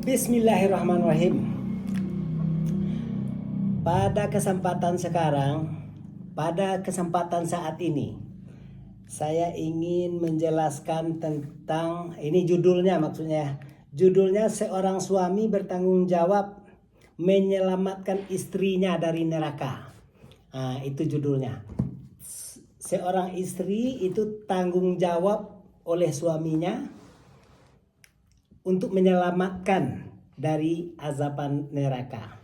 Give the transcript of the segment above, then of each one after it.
Bismillahirrahmanirrahim. Pada kesempatan sekarang, pada kesempatan saat ini, saya ingin menjelaskan tentang, ini judulnya maksudnya, judulnya seorang suami bertanggung jawab menyelamatkan istrinya dari neraka. Nah, itu judulnya. Seorang istri itu tanggung jawab oleh suaminya untuk menyelamatkan dari azaban neraka.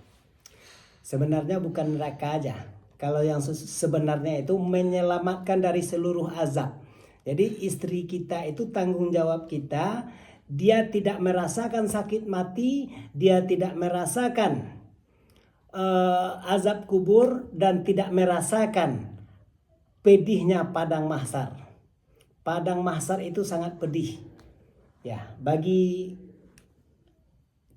Sebenarnya bukan neraka aja. Kalau yang sebenarnya itu menyelamatkan dari seluruh azab. Jadi istri kita itu tanggung jawab kita. Dia tidak merasakan sakit mati. Dia tidak merasakan azab kubur. Dan tidak merasakan pedihnya padang mahsyar. Padang mahsyar itu sangat pedih. Ya, bagi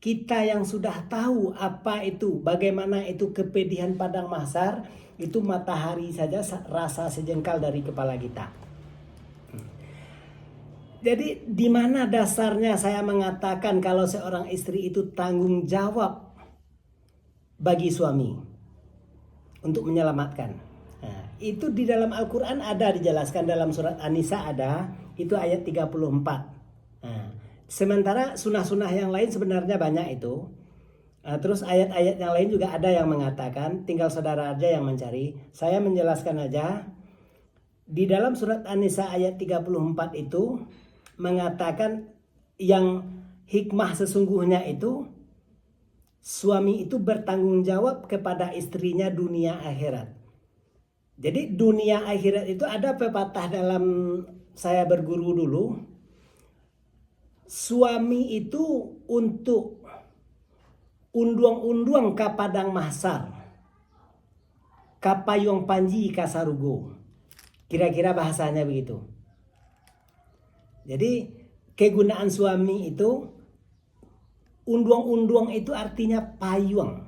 kita yang sudah tahu apa itu, bagaimana itu kepedihan padang mahsyar, itu matahari saja rasa sejengkal dari kepala kita. Jadi di mana dasarnya saya mengatakan kalau seorang istri itu tanggung jawab bagi suami untuk menyelamatkan. Nah, itu di dalam Al-Quran ada dijelaskan, dalam surat An-Nisa ada, itu ayat 34. Nah, sementara sunnah-sunnah yang lain sebenarnya banyak itu. Terus ayat-ayat yang lain juga ada yang mengatakan, tinggal saudara aja yang mencari. Saya menjelaskan aja. Di dalam surat An-Nisa ayat 34 itu mengatakan yang hikmah sesungguhnya itu, suami itu bertanggung jawab kepada istrinya dunia akhirat. Jadi dunia akhirat itu ada pepatah dalam saya berguru dulu. Suami itu untuk unduang-unduang ka padang mahsyar, kapayong panji kasarugo. Kira-kira bahasanya begitu. Jadi kegunaan suami itu, unduang-unduang itu artinya payung.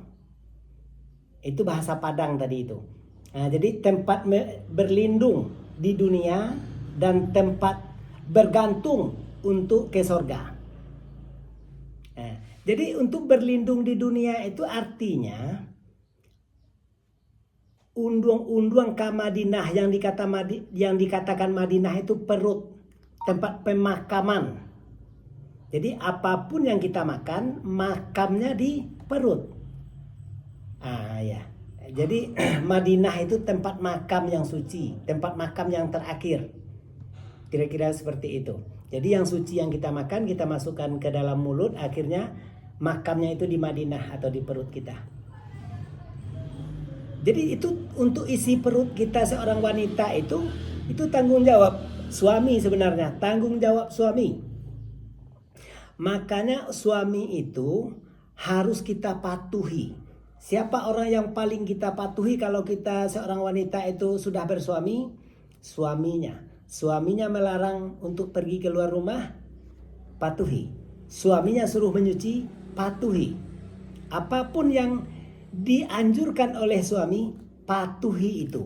Itu bahasa Padang tadi itu. Nah, jadi tempat berlindung di dunia dan tempat bergantung untuk ke sorga. Nah, jadi untuk berlindung di dunia itu artinya unduang-unduang ke Madinah, yang dikatakan Madinah itu perut, tempat pemakaman. Jadi apapun yang kita makan, makamnya di perut. Ya. Jadi Madinah itu tempat makam yang suci, tempat makam yang terakhir. Kira-kira seperti itu. Jadi yang suci yang kita makan, kita masukkan ke dalam mulut, akhirnya makamnya itu di Madinah atau di perut kita. Jadi itu untuk isi perut kita seorang wanita itu tanggung jawab suami sebenarnya, tanggung jawab suami. Makanya suami itu harus kita patuhi. Siapa orang yang paling kita patuhi kalau kita seorang wanita itu sudah bersuami? Suaminya. Suaminya melarang untuk pergi keluar rumah, patuhi. Suaminya suruh menyuci, patuhi. Apapun yang dianjurkan oleh suami, patuhi itu.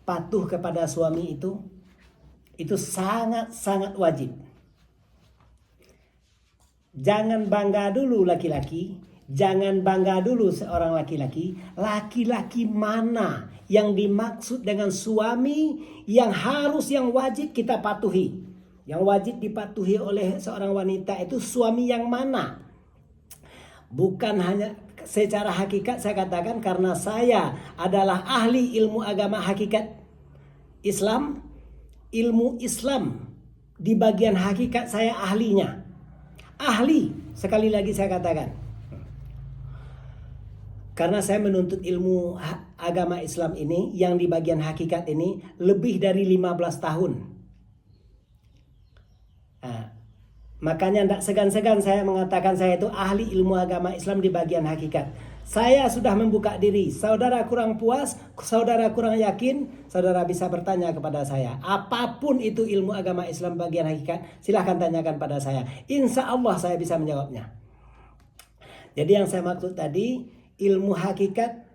Patuh kepada suami itu sangat-sangat wajib. Jangan bangga dulu laki-laki, jangan bangga dulu seorang laki-laki. Laki-laki mana yang dimaksud dengan suami yang wajib kita patuhi? Yang wajib dipatuhi oleh seorang wanita itu suami yang mana? Bukan hanya secara hakikat saya katakan, karena saya adalah ahli ilmu agama hakikat Islam. Ilmu Islam di bagian hakikat saya ahlinya. Ahli, sekali lagi saya katakan. Karena saya menuntut ilmu agama Islam ini, yang di bagian hakikat ini, lebih dari 15 tahun. Nah, makanya tidak segan-segan saya mengatakan saya itu ahli ilmu agama Islam di bagian hakikat. Saya sudah membuka diri. Saudara kurang puas, saudara kurang yakin, saudara bisa bertanya kepada saya. Apapun itu ilmu agama Islam bagian hakikat, silahkan tanyakan pada saya. Insya Allah saya bisa menjawabnya. Jadi yang saya maksud tadi, ilmu hakikat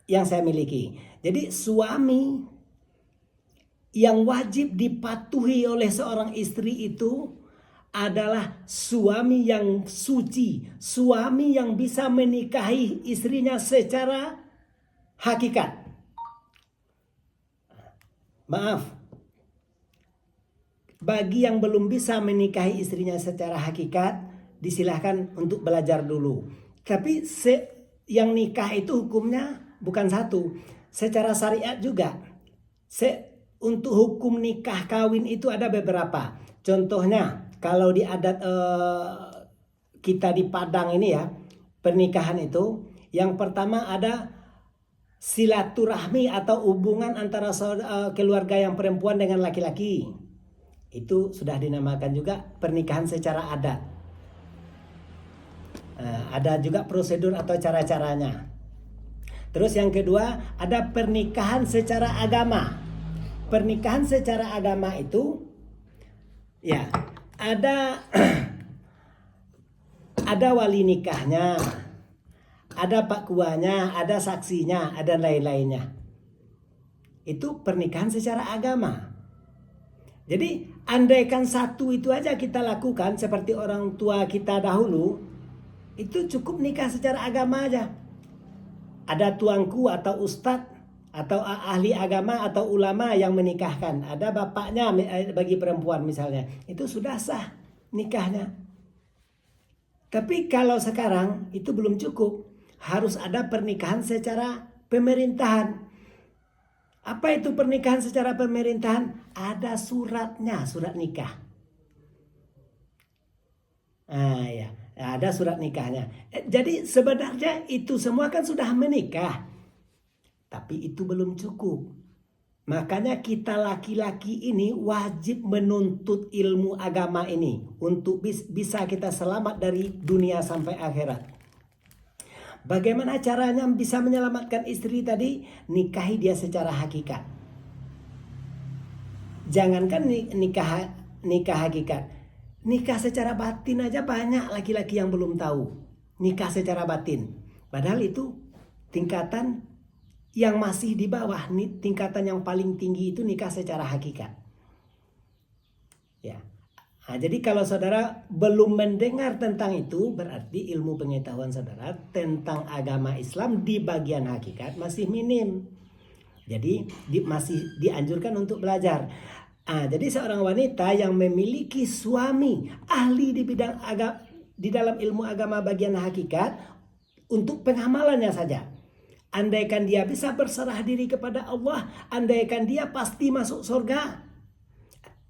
yang saya miliki. Jadi suami yang wajib dipatuhi oleh seorang istri itu adalah suami yang suci, suami yang bisa menikahi istrinya secara hakikat. Maaf, bagi yang belum bisa menikahi istrinya secara hakikat, disilahkan untuk belajar dulu. Tapi yang nikah itu hukumnya bukan satu, secara syariat juga. Untuk hukum nikah kawin itu ada beberapa. Contohnya, kalau di adat kita di Padang ini ya, pernikahan itu yang pertama ada silaturahmi atau hubungan antara keluarga yang perempuan dengan laki-laki. Itu sudah dinamakan juga pernikahan secara adat. Ada juga prosedur atau cara-caranya. Terus yang kedua ada pernikahan secara agama. Pernikahan secara agama itu ya ada ada wali nikahnya, ada pakuanya, ada saksinya, ada lain-lainnya. Itu pernikahan secara agama. Jadi andaikan satu itu aja kita lakukan seperti orang tua kita dahulu, itu cukup nikah secara agama aja. Ada tuanku atau ustadz atau ahli agama atau ulama yang menikahkan. Ada bapaknya bagi perempuan misalnya. Itu sudah sah nikahnya. Tapi kalau sekarang itu belum cukup. Harus ada pernikahan secara pemerintahan. Apa itu pernikahan secara pemerintahan? Ada suratnya, surat nikah. Ya, ada surat nikahnya. Jadi sebenarnya itu semua kan sudah menikah. Tapi itu belum cukup. Makanya kita laki-laki ini wajib menuntut ilmu agama ini untuk bisa kita selamat dari dunia sampai akhirat. Bagaimana caranya bisa menyelamatkan istri tadi? Nikahi dia secara hakikat. Jangankan nikah hakikat. Nikah secara batin aja banyak laki-laki yang belum tahu. Nikah secara batin. Padahal itu tingkatan yang masih di bawah, tingkatan yang paling tinggi itu nikah secara hakikat. Ya. Nah, jadi kalau saudara belum mendengar tentang itu, berarti ilmu pengetahuan saudara tentang agama Islam di bagian hakikat masih minim. Jadi masih dianjurkan untuk belajar. Jadi seorang wanita yang memiliki suami ahli di bidang di dalam ilmu agama bagian hakikat, untuk pengamalannya saja. Andaikan dia bisa berserah diri kepada Allah, andaikan dia pasti masuk surga.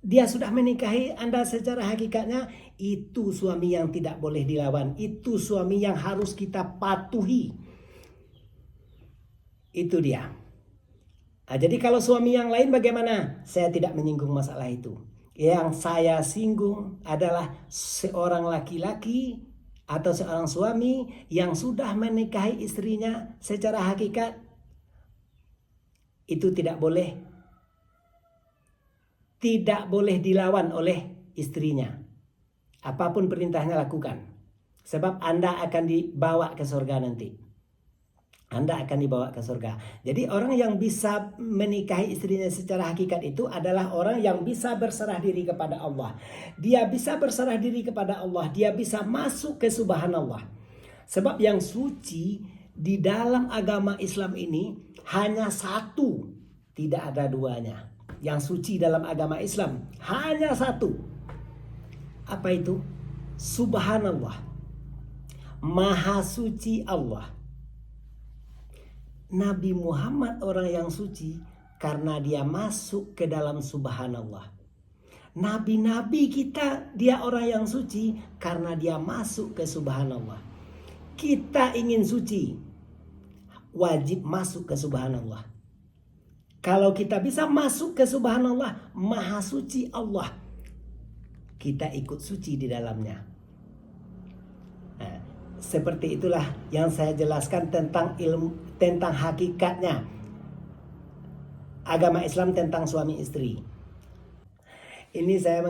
Dia sudah menikahi Anda secara hakikatnya, itu suami yang tidak boleh dilawan. Itu suami yang harus kita patuhi. Itu dia. Jadi kalau suami yang lain bagaimana? Saya tidak menyinggung masalah itu. Yang saya singgung adalah seorang laki-laki atau seorang suami yang sudah menikahi istrinya secara hakikat, itu tidak boleh dilawan oleh istrinya. Apapun perintahnya lakukan. Sebab Anda akan dibawa ke surga nanti. Anda akan dibawa ke surga. Jadi orang yang bisa menikahi istrinya secara hakikat itu adalah orang yang bisa berserah diri kepada Allah. Dia bisa berserah diri kepada Allah. Dia bisa masuk ke subhanallah. Sebab yang suci di dalam agama Islam ini hanya satu. Tidak ada duanya. Yang suci dalam agama Islam hanya satu. Apa itu? Subhanallah. Maha suci Allah. Nabi Muhammad orang yang suci karena dia masuk ke dalam subhanallah. Nabi-nabi kita dia orang yang suci karena dia masuk ke subhanallah. Kita ingin suci, wajib masuk ke subhanallah. Kalau kita bisa masuk ke subhanallah, maha suci Allah, kita ikut suci di dalamnya. Seperti itulah yang saya jelaskan tentang tentang hakikatnya agama Islam tentang suami istri. Ini saya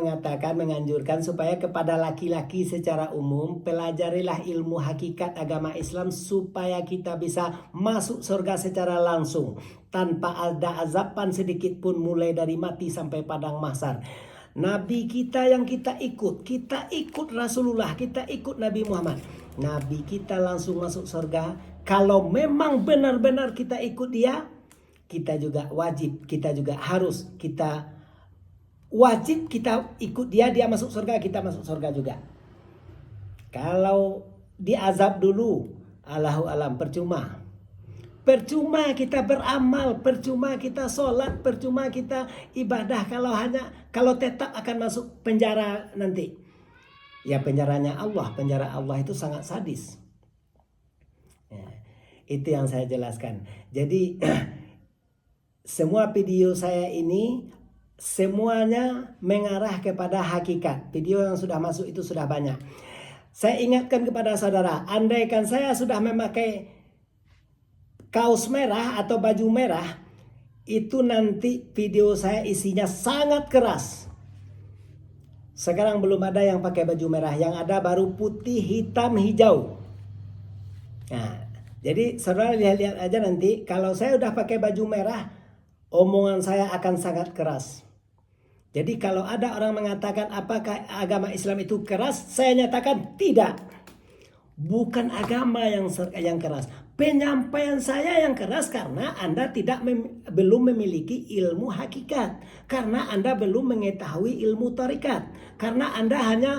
menganjurkan supaya kepada laki-laki secara umum, pelajarilah ilmu hakikat agama Islam supaya kita bisa masuk surga secara langsung tanpa ada azaban sedikit pun, mulai dari mati sampai padang mahsyar. Nabi kita yang kita ikut Rasulullah, kita ikut Nabi Muhammad. Nabi kita langsung masuk surga. Kalau memang benar-benar kita ikut dia, kita juga wajib, kita juga harus, kita wajib kita ikut dia, dia masuk surga, kita masuk surga juga. Kalau diazab dulu, Allahu alam, percuma. Percuma kita beramal, percuma kita sholat, percuma kita ibadah kalau tetap akan masuk penjara nanti. Ya penjara Allah itu sangat sadis. Ya, itu yang saya jelaskan. Jadi semua video saya ini semuanya mengarah kepada hakikat. Video yang sudah masuk itu sudah banyak. Saya ingatkan kepada saudara, andaikan saya sudah memakai kaos merah atau baju merah, itu nanti video saya isinya sangat keras. Sekarang belum ada yang pakai baju merah, yang ada baru putih, hitam, hijau. Nah, jadi saudara lihat-lihat aja nanti, kalau saya udah pakai baju merah, omongan saya akan sangat keras. Jadi kalau ada orang mengatakan apakah agama Islam itu keras, saya nyatakan tidak. Bukan agama yang keras. Penyampaian saya yang keras karena Anda belum memiliki ilmu hakikat. Karena Anda belum mengetahui ilmu tarikat. Karena Anda hanya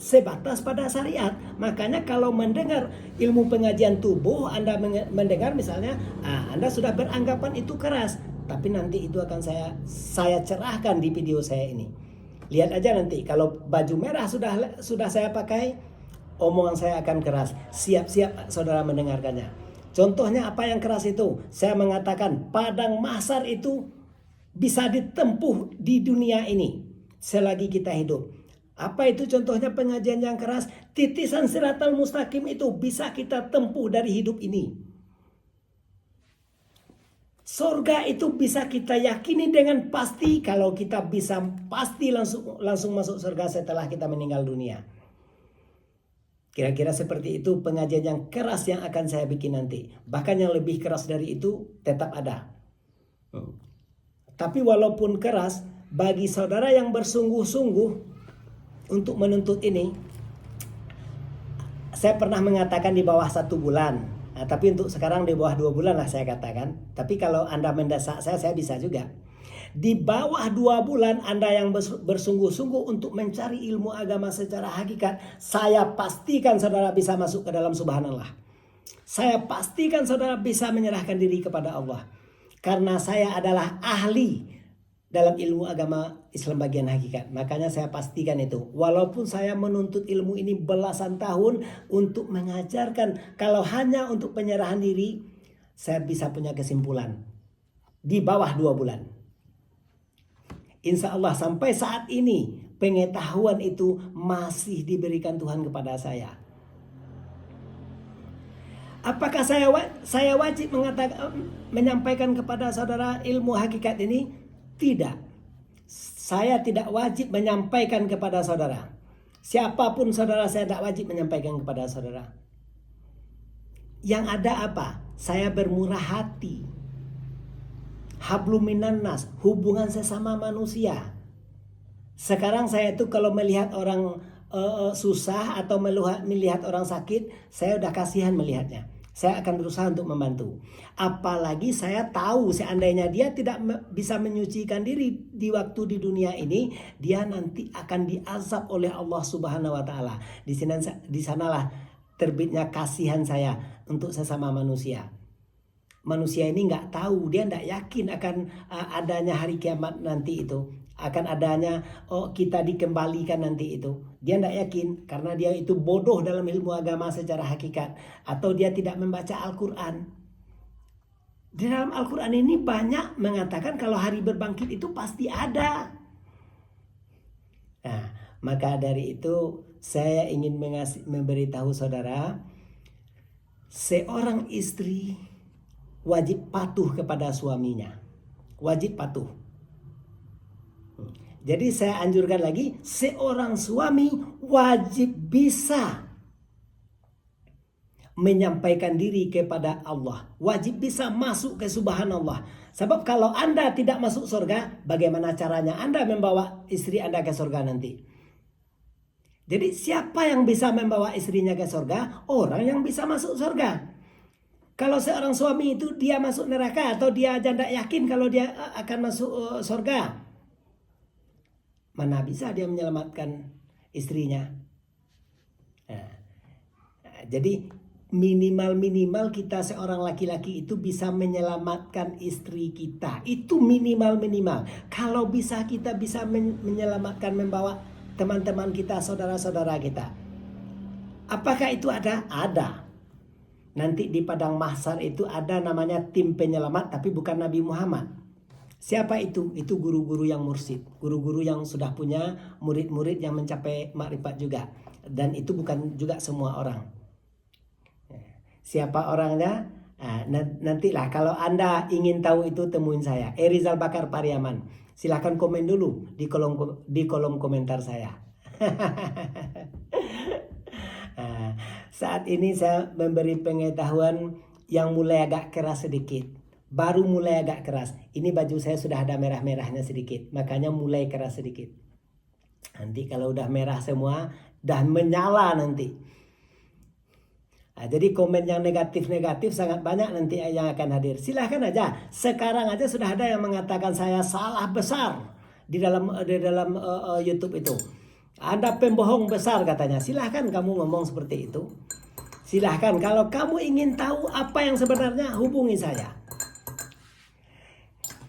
sebatas pada syariat. Makanya kalau mendengar ilmu pengajian tubuh, Anda mendengar misalnya, Anda sudah beranggapan itu keras. Tapi nanti itu akan saya cerahkan di video saya ini. Lihat aja nanti, kalau baju merah sudah saya pakai, omongan saya akan keras. Siap-siap saudara mendengarkannya. Contohnya apa yang keras itu? Saya mengatakan padang mahsyar itu bisa ditempuh di dunia ini selagi kita hidup. Apa itu contohnya pengajian yang keras? Titisan siratal mustaqim itu bisa kita tempuh dari hidup ini. Surga itu bisa kita yakini dengan pasti kalau kita bisa pasti langsung masuk surga setelah kita meninggal dunia. Kira-kira seperti itu pengajian yang keras yang akan saya bikin nanti. Bahkan yang lebih keras dari itu tetap ada. Tapi walaupun keras, bagi saudara yang bersungguh-sungguh untuk menuntut ini, saya pernah mengatakan di bawah 1 bulan. Nah, tapi untuk sekarang di bawah 2 bulan lah saya katakan. Tapi kalau Anda mendesak saya bisa juga. Di bawah 2 bulan Anda yang bersungguh-sungguh untuk mencari ilmu agama secara hakikat, saya pastikan saudara bisa masuk ke dalam subhanallah. Saya pastikan saudara bisa menyerahkan diri kepada Allah. Karena saya adalah ahli dalam ilmu agama Islam bagian hakikat. Makanya saya pastikan itu. Walaupun saya menuntut ilmu ini belasan tahun untuk mengajarkan, kalau hanya untuk penyerahan diri, saya bisa punya kesimpulan di bawah 2 bulan. Insya Allah sampai saat ini pengetahuan itu masih diberikan Tuhan kepada saya. Apakah saya wajib menyampaikan kepada saudara ilmu hakikat ini? Tidak. Saya tidak wajib menyampaikan kepada saudara. Siapapun saudara, saya tidak wajib menyampaikan kepada saudara. Yang ada apa? Saya bermurah hati. Hablum minan nas, hubungan sesama manusia. Sekarang saya itu kalau melihat orang susah atau melihat orang sakit, saya udah kasihan melihatnya. Saya akan berusaha untuk membantu. Apalagi saya tahu seandainya dia tidak bisa menyucikan diri di waktu di dunia ini, dia nanti akan diazab oleh Allah Subhanahu wa taala. Di sanalah terbitnya kasihan saya untuk sesama manusia. Manusia ini nggak tahu, dia nggak yakin akan adanya hari kiamat nanti itu, akan adanya kita dikembalikan nanti itu. Dia nggak yakin karena dia itu bodoh dalam ilmu agama secara hakikat, atau dia tidak membaca Al-Quran. Di dalam Al-Quran ini banyak mengatakan kalau hari berbangkit itu pasti ada. Nah, maka dari itu saya ingin memberitahu saudara, seorang istri wajib patuh kepada suaminya. Wajib patuh. Jadi saya anjurkan lagi, seorang suami wajib bisa menyampaikan diri kepada Allah. Wajib bisa masuk ke subhanallah. Sebab kalau Anda tidak masuk surga, bagaimana caranya Anda membawa istri Anda ke surga nanti? Jadi siapa yang bisa membawa istrinya ke surga? Orang yang bisa masuk surga. Kalau seorang suami itu dia masuk neraka atau dia aja tidak yakin kalau dia akan masuk surga, mana bisa dia menyelamatkan istrinya? Nah, jadi minimal kita seorang laki-laki itu bisa menyelamatkan istri kita. Itu minimal. Kalau bisa kita bisa menyelamatkan, membawa teman-teman kita, saudara-saudara kita. Apakah itu ada? Ada. Nanti di padang mahsyar itu ada namanya tim penyelamat, tapi bukan Nabi Muhammad. Siapa itu? Itu guru-guru yang mursyid, guru-guru yang sudah punya murid-murid yang mencapai makrifat juga. Dan itu bukan juga semua orang. Siapa orangnya? Nantilah kalau Anda ingin tahu itu temuin saya, Rizal Bakar Pariaman. Silahkan komen dulu di kolom komentar saya. Saat ini saya memberi pengetahuan yang mulai agak keras sedikit. Baru mulai agak keras. Ini baju saya sudah ada merah-merahnya sedikit. Makanya mulai keras sedikit. Nanti kalau udah merah semua, udah menyala nanti. Jadi komen yang negatif-negatif sangat banyak nanti yang akan hadir. Silahkan aja. Sekarang aja sudah ada yang mengatakan saya salah besar di dalam YouTube itu. Anda pembohong besar katanya. Silahkan kamu ngomong seperti itu. Silahkan. Kalau kamu ingin tahu apa yang sebenarnya, hubungi saya.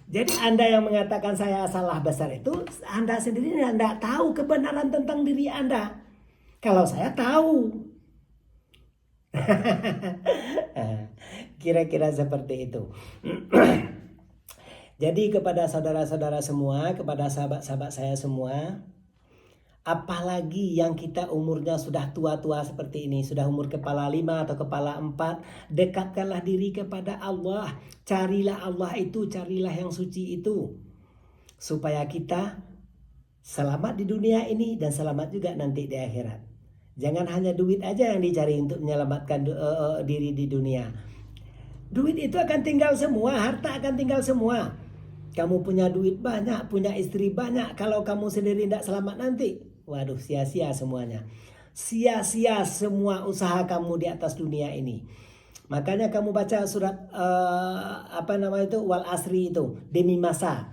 Jadi Anda yang mengatakan saya salah besar itu, Anda sendiri tidak tahu kebenaran tentang diri Anda. Kalau saya tahu. Kira-kira seperti itu. Jadi kepada saudara-saudara semua, kepada sahabat-sahabat saya semua, apalagi yang kita umurnya sudah tua-tua seperti ini, sudah umur kepala 5 atau kepala 4, dekatkanlah diri kepada Allah. Carilah Allah itu, carilah yang suci itu. Supaya kita selamat di dunia ini dan selamat juga nanti di akhirat. Jangan hanya duit aja yang dicari untuk menyelamatkan diri di dunia. Duit itu akan tinggal semua, harta akan tinggal semua. Kamu punya duit banyak, punya istri banyak, kalau kamu sendiri tidak selamat nanti, waduh, sia-sia semuanya. Sia-sia semua usaha kamu di atas dunia ini. Makanya kamu baca surat Wal Asri itu, demi masa.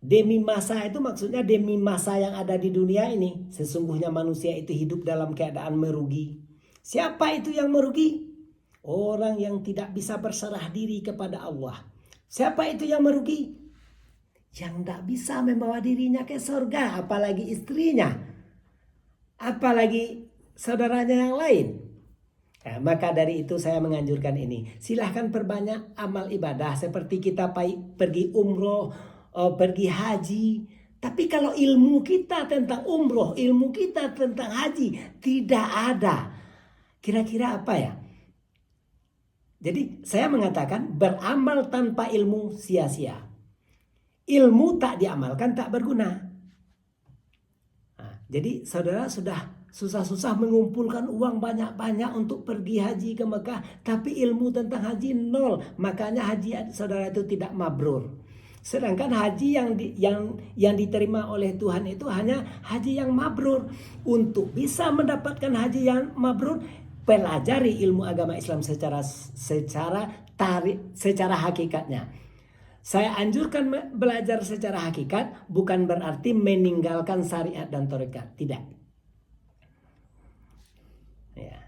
Demi masa itu maksudnya demi masa yang ada di dunia ini. Sesungguhnya manusia itu hidup dalam keadaan merugi. Siapa itu yang merugi? Orang yang tidak bisa berserah diri kepada Allah. Siapa itu yang merugi? Yang tidak bisa membawa dirinya ke surga, apalagi istrinya, apalagi saudaranya yang lain. Nah, maka dari itu saya menganjurkan ini. Silahkan perbanyak amal ibadah seperti kita pergi umroh, pergi haji. Tapi kalau ilmu kita tentang umroh, ilmu kita tentang haji tidak ada, kira-kira apa ya? Jadi saya mengatakan beramal tanpa ilmu sia-sia. Ilmu tak diamalkan tak berguna. Nah, jadi saudara sudah susah-susah mengumpulkan uang banyak-banyak untuk pergi haji ke Mekah, tapi ilmu tentang haji nol. Makanya haji saudara itu tidak mabrur. Sedangkan haji yang diterima oleh Tuhan itu hanya haji yang mabrur. Untuk bisa mendapatkan haji yang mabrur, pelajari ilmu agama Islam secara hakikatnya. Saya anjurkan belajar secara hakikat, bukan berarti meninggalkan syariat dan tarekat, tidak. Ya.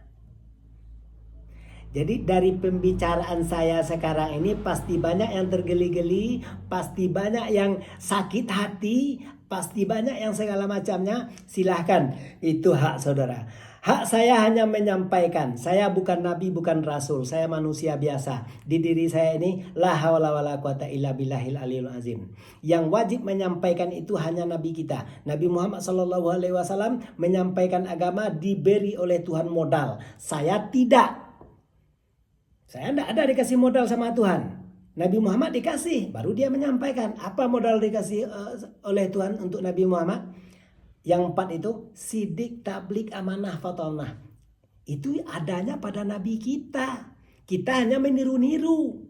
Jadi dari pembicaraan saya sekarang ini pasti banyak yang tergeli-geli, pasti banyak yang sakit hati, pasti banyak yang segala macamnya. Silahkan, itu hak saudara. Hak saya hanya menyampaikan. Saya bukan nabi, bukan rasul. Saya manusia biasa. Di diri saya ini la haula wala quwata illa billahil aliyul azim. Yang wajib menyampaikan itu hanya nabi kita. Nabi Muhammad SAW menyampaikan agama diberi oleh Tuhan modal. Saya tidak. Saya tidak ada dikasih modal sama Tuhan. Nabi Muhammad dikasih, baru dia menyampaikan. Apa modal dikasih oleh Tuhan untuk Nabi Muhammad? Yang 4 itu sidik, tablik, amanah, fatonah. itu adanya pada Nabi kita. Kita hanya meniru-niru.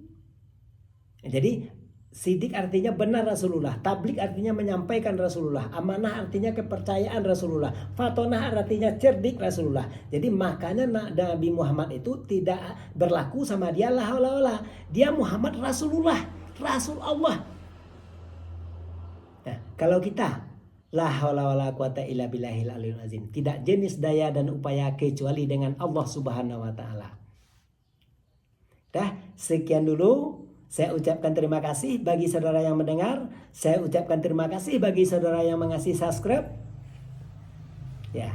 Jadi sidik artinya benar Rasulullah, tablik artinya menyampaikan Rasulullah, amanah artinya kepercayaan Rasulullah, fatonah artinya cerdik Rasulullah. Jadi makanya Nabi Muhammad itu tidak berlaku sama dia la haula wala. Dia Muhammad Rasulullah, Rasul Allah. Nah, kalau kita la haula wala quwata illa billahil aliyil azim, tidak jenis daya dan upaya kecuali dengan Allah Subhanahu wa taala. Dah, sekian dulu. Saya ucapkan terima kasih bagi saudara yang mendengar. Saya ucapkan terima kasih bagi saudara yang mengasih subscribe. Ya.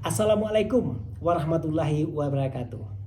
Assalamualaikum warahmatullahi wabarakatuh.